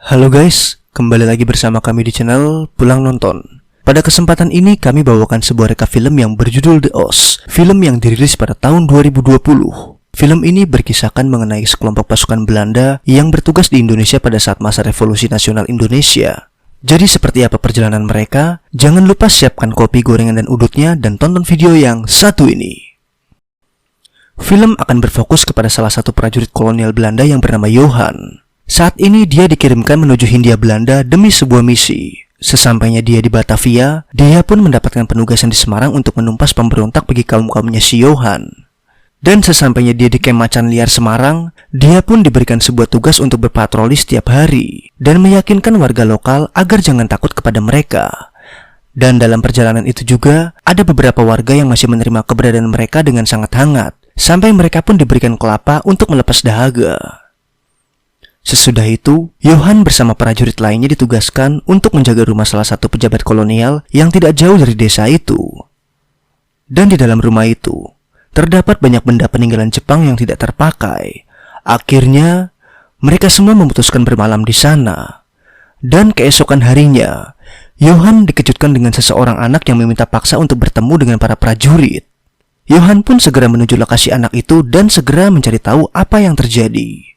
Halo guys, kembali lagi bersama kami di channel Pulang Nonton. Pada kesempatan ini kami bawakan sebuah reka film yang berjudul The Oz, film yang dirilis pada tahun 2020. Film ini berkisahkan mengenai sekelompok pasukan Belanda yang bertugas di Indonesia pada saat masa Revolusi Nasional Indonesia. Jadi seperti apa perjalanan mereka? Jangan lupa siapkan kopi, gorengan, dan udutnya dan tonton video yang satu ini. Film akan berfokus kepada salah satu prajurit kolonial Belanda yang bernama Johan. Saat ini dia dikirimkan menuju Hindia Belanda demi sebuah misi. Sesampainya dia di Batavia, dia pun mendapatkan penugasan di Semarang untuk menumpas pemberontak bagi kaum-kaumnya si Johan. Dan sesampainya dia di Kem Macan Liar Semarang, dia pun diberikan sebuah tugas untuk berpatroli setiap hari dan meyakinkan warga lokal agar jangan takut kepada mereka. Dan dalam perjalanan itu juga, ada beberapa warga yang masih menerima keberadaan mereka dengan sangat hangat, sampai mereka pun diberikan kelapa untuk melepas dahaga. Sesudah itu, Johan bersama prajurit lainnya ditugaskan untuk menjaga rumah salah satu pejabat kolonial yang tidak jauh dari desa itu. Dan di dalam rumah itu, terdapat banyak benda peninggalan Jepang yang tidak terpakai. Akhirnya, mereka semua memutuskan bermalam di sana. Dan keesokan harinya, Johan dikejutkan dengan seseorang anak yang meminta paksa untuk bertemu dengan para prajurit. Johan pun segera menuju lokasi anak itu dan segera mencari tahu apa yang terjadi.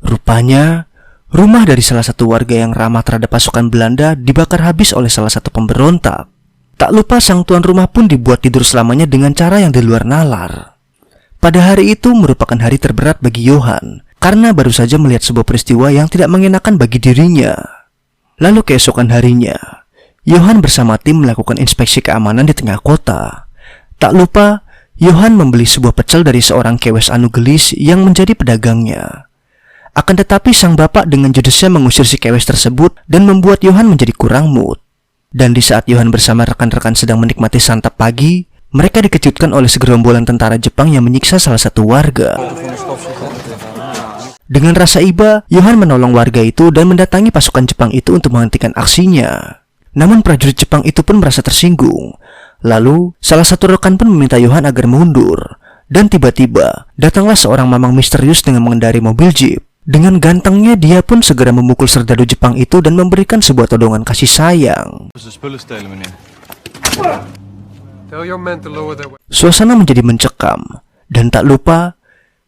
Rupanya, rumah dari salah satu warga yang ramah terhadap pasukan Belanda dibakar habis oleh salah satu pemberontak. Tak lupa sang tuan rumah pun dibuat tidur selamanya dengan cara yang di luar nalar. Pada hari itu merupakan hari terberat bagi Johan, karena baru saja melihat sebuah peristiwa yang tidak mengenakan bagi dirinya. Lalu keesokan harinya, Johan bersama tim melakukan inspeksi keamanan di tengah kota. Tak lupa, Johan membeli sebuah pecel dari seorang kewes anu gelis yang menjadi pedagangnya. Akan tetapi sang bapak dengan judesnya mengusir si kewes tersebut dan membuat Johan menjadi kurang mood. Dan di saat Johan bersama rekan-rekan sedang menikmati santap pagi, mereka dikejutkan oleh segerombolan tentara Jepang yang menyiksa salah satu warga. Dengan rasa iba, Johan menolong warga itu dan mendatangi pasukan Jepang itu untuk menghentikan aksinya. Namun prajurit Jepang itu pun merasa tersinggung. Lalu, salah satu rekan pun meminta Johan agar mundur. Dan tiba-tiba, datanglah seorang mamang misterius dengan mengendarai mobil jeep. Dengan gantengnya dia pun segera memukul serdadu Jepang itu dan memberikan sebuah todongan kasih sayang. Suasana menjadi mencekam, dan tak lupa,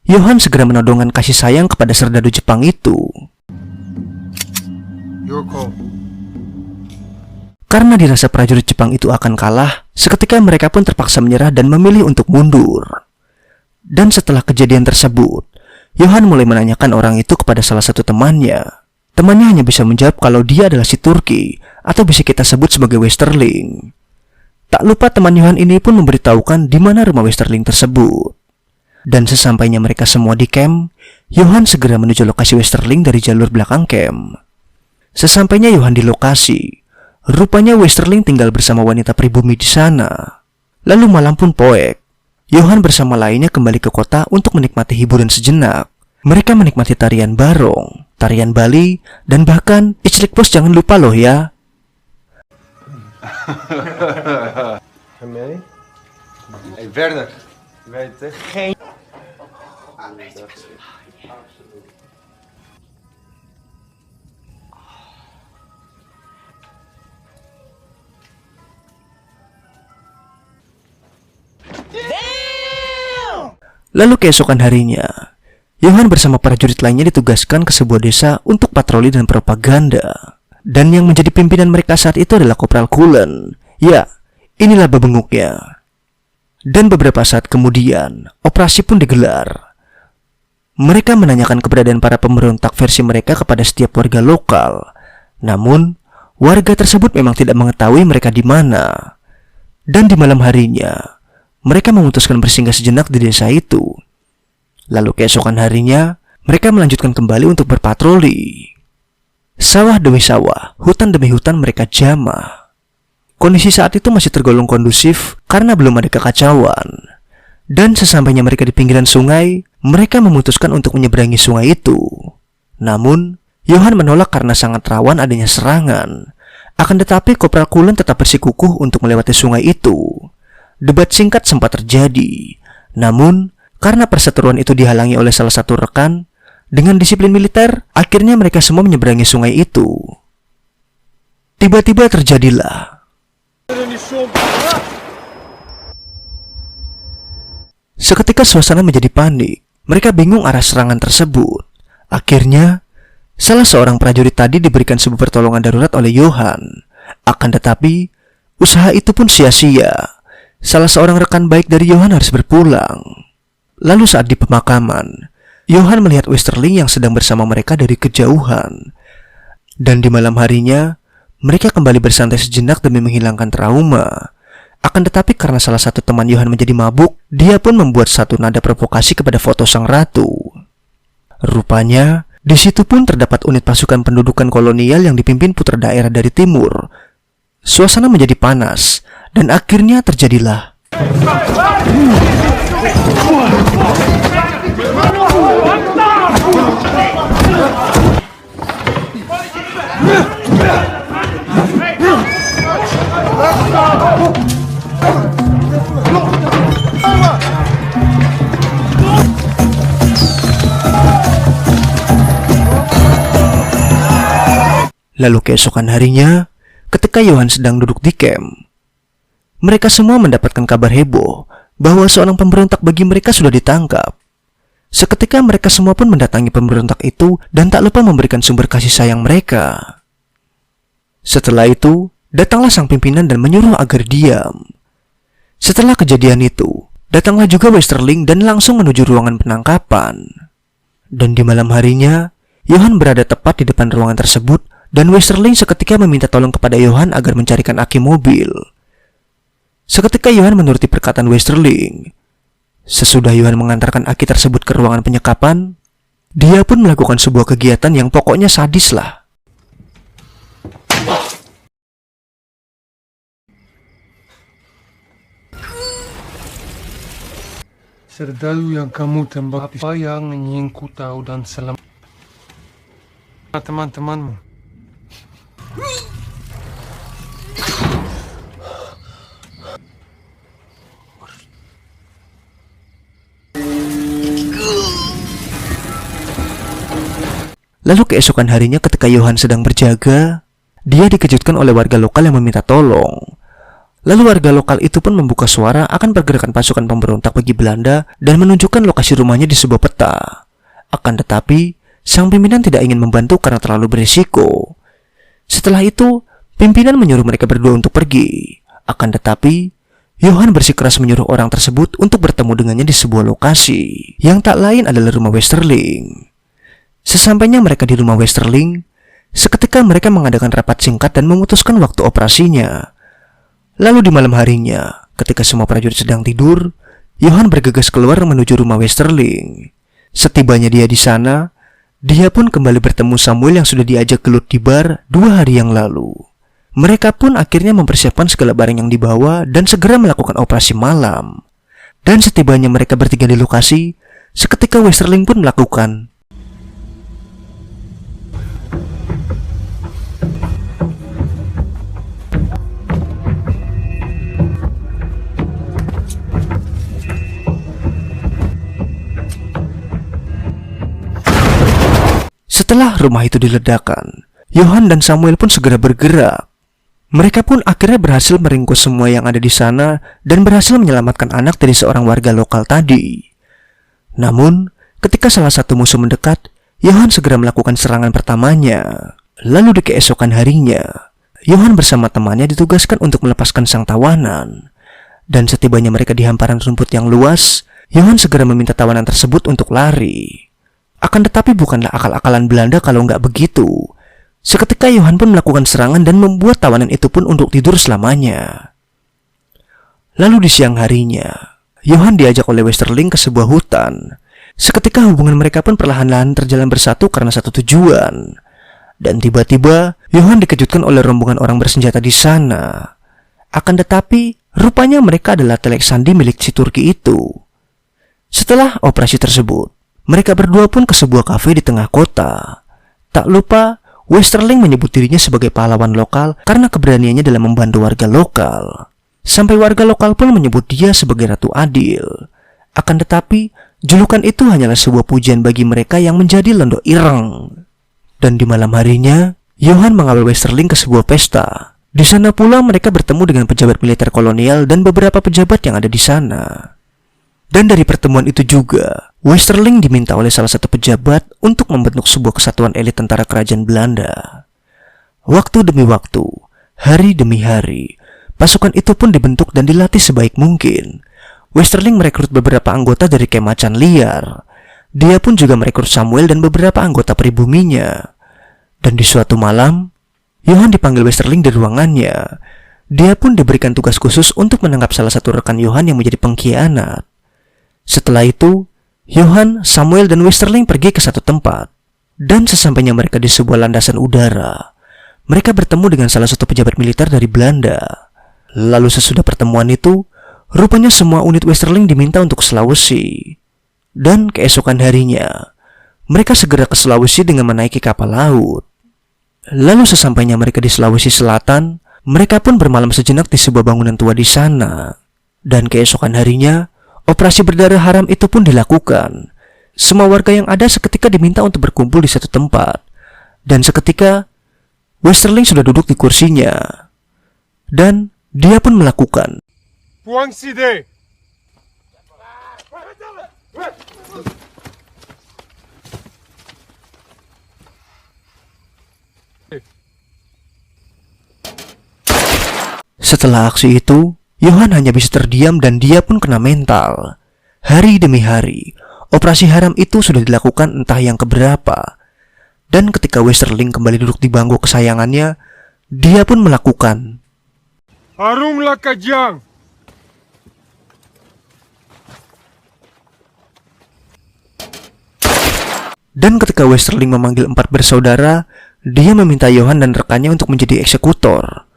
Johan segera menodongkan kasih sayang kepada serdadu Jepang itu. Karena dirasa prajurit Jepang itu akan kalah, seketika mereka pun terpaksa menyerah dan memilih untuk mundur. Dan setelah kejadian tersebut, Johan mulai menanyakan orang itu kepada salah satu temannya. Temannya hanya bisa menjawab kalau dia adalah si Turki, atau bisa kita sebut sebagai Westerling. Tak lupa teman Johan ini pun memberitahukan di mana rumah Westerling tersebut. Dan sesampainya mereka semua di camp, Johan segera menuju lokasi Westerling dari jalur belakang camp. Sesampainya Johan di lokasi, rupanya Westerling tinggal bersama wanita pribumi di sana. Lalu malam pun poek. Johan bersama lainnya kembali ke kota untuk menikmati hiburan sejenak. Mereka menikmati tarian barong, tarian Bali, dan bahkan Iclik Bos jangan lupa loh ya. Lalu keesokan harinya, Johan bersama prajurit lainnya ditugaskan ke sebuah desa untuk patroli dan propaganda. Dan yang menjadi pimpinan mereka saat itu adalah Kopral Kulen. Ya, inilah babenguknya. Dan beberapa saat kemudian, operasi pun digelar. Mereka menanyakan keberadaan para pemberontak versi mereka kepada setiap warga lokal. Namun, warga tersebut memang tidak mengetahui mereka di mana. Dan di malam harinya, mereka memutuskan bersinggah sejenak di desa itu. Lalu keesokan harinya, mereka melanjutkan kembali untuk berpatroli. Sawah demi sawah, hutan demi hutan mereka jamah. Kondisi saat itu masih tergolong kondusif karena belum ada kekacauan. Dan sesampainya mereka di pinggiran sungai, mereka memutuskan untuk menyeberangi sungai itu. Namun, Johan menolak karena sangat rawan adanya serangan. Akan tetapi Kopral Kulen tetap bersikukuh untuk melewati sungai itu. Debat singkat sempat terjadi. Namun, karena perseteruan itu dihalangi oleh salah satu rekan, Dengan disiplin militer, akhirnya mereka semua menyeberangi sungai itu. Tiba-tiba terjadilah. Seketika suasana menjadi panik. Mereka bingung arah serangan tersebut. Akhirnya, salah seorang prajurit tadi diberikan sebuah pertolongan darurat oleh Johan. Akan tetapi, usaha itu pun sia-sia. Salah seorang rekan baik dari Johan harus berpulang. Lalu saat di pemakaman, Johan melihat Westerling yang sedang bersama mereka dari kejauhan. Dan di malam harinya, mereka kembali bersantai sejenak demi menghilangkan trauma. Akan tetapi karena salah satu teman Johan menjadi mabuk, dia pun membuat satu nada provokasi kepada foto sang ratu. Rupanya, di situ pun terdapat unit pasukan pendudukan kolonial yang dipimpin putra daerah dari timur. Suasana menjadi panas, dan akhirnya terjadilah. Lalu keesokan harinya, ketika Johan sedang duduk di camp, mereka semua mendapatkan kabar heboh bahwa seorang pemberontak bagi mereka sudah ditangkap. Seketika mereka semua pun mendatangi pemberontak itu dan tak lupa memberikan sumber kasih sayang mereka. Setelah itu, datanglah sang pimpinan dan menyuruh agar diam. Setelah kejadian itu, datanglah juga Westerling dan langsung menuju ruangan penangkapan. Dan di malam harinya, Johan berada tepat di depan ruangan tersebut dan Westerling seketika meminta tolong kepada Johan agar mencarikan aki mobil. Seketika Johan menuruti perkataan Westerling. Sesudah Johan mengantarkan aki tersebut ke ruangan penyekapan, dia pun melakukan sebuah kegiatan yang pokoknya sadis lah. Serdalu yang kamu tembak apa yang ingin ku tahu dan selamat teman-temanmu. Lalu keesokan harinya ketika Johan sedang berjaga, dia dikejutkan oleh warga lokal yang meminta tolong. Lalu warga lokal itu pun membuka suara akan pergerakan pasukan pemberontak bagi Belanda dan menunjukkan lokasi rumahnya di sebuah peta. Akan tetapi, sang pimpinan tidak ingin membantu karena terlalu berisiko. Setelah itu, pimpinan menyuruh mereka berdua untuk pergi. Akan tetapi, Johan bersikeras menyuruh orang tersebut untuk bertemu dengannya di sebuah lokasi, yang tak lain adalah rumah Westerling. Sesampainya mereka di rumah Westerling, seketika mereka mengadakan rapat singkat dan memutuskan waktu operasinya. Lalu di malam harinya, ketika semua prajurit sedang tidur, Johan bergegas keluar menuju rumah Westerling. Setibanya dia di sana, dia pun kembali bertemu Samuel yang sudah diajak gelut di bar 2 hari yang lalu. Mereka pun akhirnya mempersiapkan segala barang yang dibawa dan segera melakukan operasi malam. Dan setibanya mereka bertiga di lokasi, seketika Westerling pun melakukan. Setelah rumah itu diledakkan, Johan dan Samuel pun segera bergerak. Mereka pun akhirnya berhasil meringkus semua yang ada di sana dan berhasil menyelamatkan anak dari seorang warga lokal tadi. Namun, ketika salah satu musuh mendekat, Johan segera melakukan serangan pertamanya. Lalu di keesokan harinya, Johan bersama temannya ditugaskan untuk melepaskan sang tawanan. Dan setibanya mereka di hamparan rumput yang luas, Johan segera meminta tawanan tersebut untuk lari. Akan tetapi bukanlah akal-akalan Belanda kalau nggak begitu. Seketika Johan pun melakukan serangan dan membuat tawanan itu pun untuk tidur selamanya. Lalu di siang harinya, Johan diajak oleh Westerling ke sebuah hutan. Seketika hubungan mereka pun perlahan-lahan terjalan bersatu karena satu tujuan. Dan tiba-tiba, Johan dikejutkan oleh rombongan orang bersenjata di sana. Akan tetapi, rupanya mereka adalah telek sandi milik si Turki itu. Setelah operasi tersebut, mereka berdua pun ke sebuah kafe di tengah kota. Tak lupa, Westerling menyebut dirinya sebagai pahlawan lokal karena keberaniannya dalam membantu warga lokal. Sampai warga lokal pun menyebut dia sebagai Ratu Adil. Akan tetapi, julukan itu hanyalah sebuah pujian bagi mereka yang menjadi londok ireng. Dan di malam harinya, Johan mengawal Westerling ke sebuah pesta. Di sana pula mereka bertemu dengan pejabat militer kolonial dan beberapa pejabat yang ada di sana. Dan dari pertemuan itu juga, Westerling diminta oleh salah satu pejabat untuk membentuk sebuah kesatuan elit tentara kerajaan Belanda. Waktu demi waktu, hari demi hari, pasukan itu pun dibentuk dan dilatih sebaik mungkin. Westerling merekrut beberapa anggota dari kemah macan liar. Dia pun juga merekrut Samuel dan beberapa anggota pribuminya. Dan di suatu malam, Johan dipanggil Westerling di ruangannya. Dia pun diberikan tugas khusus untuk menangkap salah satu rekan Johan yang menjadi pengkhianat. Setelah itu, Johan, Samuel, dan Westerling pergi ke satu tempat. Dan sesampainya mereka di sebuah landasan udara, mereka bertemu dengan salah satu pejabat militer dari Belanda. Lalu sesudah pertemuan itu, rupanya semua unit Westerling diminta untuk ke Sulawesi. Dan keesokan harinya, mereka segera ke Sulawesi dengan menaiki kapal laut. Lalu sesampainya mereka di Sulawesi Selatan, mereka pun bermalam sejenak di sebuah bangunan tua di sana. Dan keesokan harinya, operasi berdarah haram itu pun dilakukan. Semua warga yang ada seketika diminta untuk berkumpul di satu tempat. Dan seketika, Westerling sudah duduk di kursinya. Dan dia pun melakukan Puang Side. Setelah aksi itu, Johan hanya bisa terdiam dan dia pun kena mental. Hari demi hari, operasi haram itu sudah dilakukan entah yang keberapa. Dan ketika Westerling kembali duduk di bangku kesayangannya, dia pun melakukan Harumlah Kajang. Dan ketika Westerling memanggil 4 bersaudara, dia meminta Johan dan rekannya untuk menjadi eksekutor.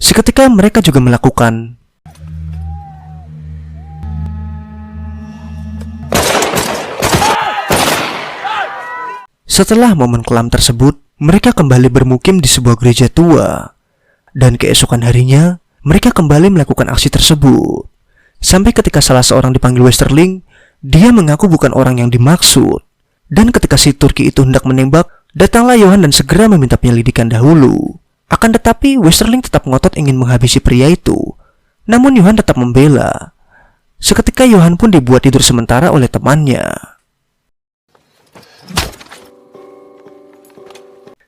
Seketika mereka juga melakukan Setelah momen kelam tersebut, mereka kembali bermukim di sebuah gereja tua. Dan keesokan harinya, mereka kembali melakukan aksi tersebut. Sampai ketika salah seorang dipanggil Westerling, dia mengaku bukan orang yang dimaksud. Dan ketika si Turki itu hendak menembak, datanglah Johan dan segera meminta penyelidikan dahulu. Akan tetapi, Westerling tetap ngotot ingin menghabisi pria itu. Namun Johan tetap membela. Seketika Johan pun dibuat tidur sementara oleh temannya.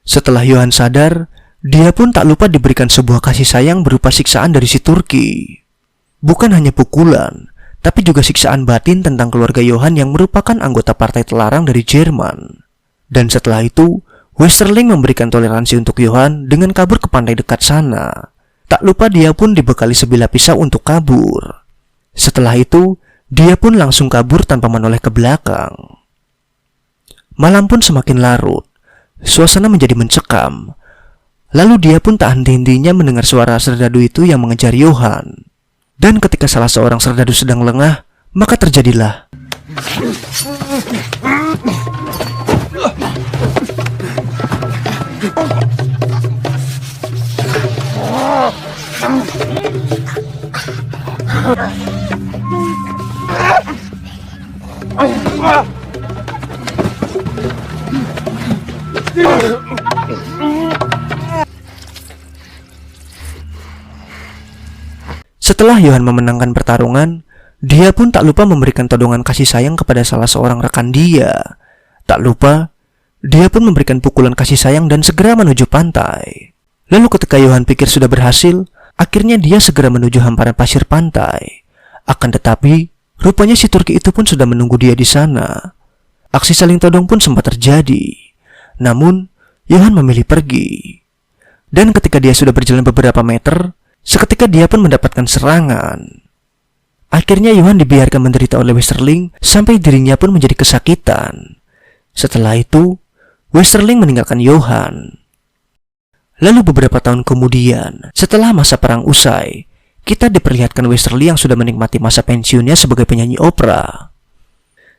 Setelah Johan sadar, dia pun tak lupa diberikan sebuah kasih sayang berupa siksaan dari si Turki. Bukan hanya pukulan, tapi juga siksaan batin tentang keluarga Johan yang merupakan anggota partai terlarang dari Jerman. Dan setelah itu, Westerling memberikan toleransi untuk Johan dengan kabur ke pantai dekat sana. Tak lupa dia pun dibekali sebilah pisau untuk kabur. Setelah itu, dia pun langsung kabur tanpa menoleh ke belakang. Malam pun semakin larut. Suasana menjadi mencekam. Lalu dia pun tak henti-hentinya mendengar suara serdadu itu yang mengejar Johan. Dan ketika salah seorang serdadu sedang lengah, maka terjadilah Setelah Johan memenangkan pertarungan, dia pun tak lupa memberikan todongan kasih sayang kepada salah seorang rekan dia. Tak lupa, dia pun memberikan pukulan kasih sayang dan segera menuju pantai. Lalu ketika Johan pikir sudah berhasil, akhirnya dia segera menuju hamparan pasir pantai. Akan tetapi, rupanya si Turki itu pun sudah menunggu dia di sana. Aksi saling todong pun sempat terjadi. Namun, Johan memilih pergi. Dan ketika dia sudah berjalan beberapa meter, seketika dia pun mendapatkan serangan. Akhirnya Johan dibiarkan menderita oleh Westerling sampai dirinya pun menjadi kesakitan. Setelah itu, Westerling meninggalkan Johan. Lalu beberapa tahun kemudian, setelah masa perang usai, kita diperlihatkan Westerling yang sudah menikmati masa pensiunnya sebagai penyanyi opera.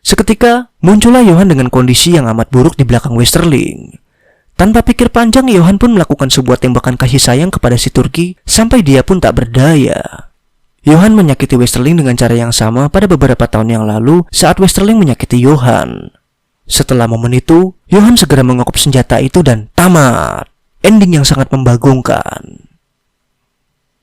Seketika, muncullah Johan dengan kondisi yang amat buruk di belakang Westerling. Tanpa pikir panjang, Johan pun melakukan sebuah tembakan kasih sayang kepada si Turki sampai dia pun tak berdaya. Johan menyakiti Westerling dengan cara yang sama pada beberapa tahun yang lalu saat Westerling menyakiti Johan. Setelah momen itu, Johan segera mengokop senjata itu dan tamat. Ending yang sangat membagongkan.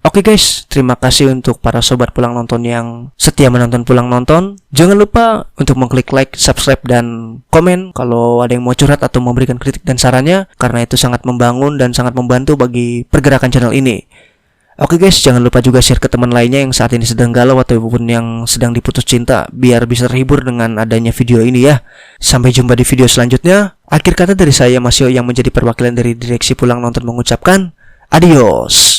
Oke guys, terima kasih untuk para sobat pulang nonton yang setia menonton pulang nonton. Jangan lupa untuk mengklik like, subscribe, dan komen kalau ada yang mau curhat atau memberikan kritik dan sarannya, karena itu sangat membangun dan sangat membantu bagi pergerakan channel ini. Oke guys, jangan lupa juga share ke teman lainnya yang saat ini sedang galau ataupun yang sedang diputus cinta, biar bisa terhibur dengan adanya video ini ya. Sampai jumpa di video selanjutnya. Akhir kata dari saya, Mas Yo, yang menjadi perwakilan dari direksi pulang nonton, mengucapkan adios.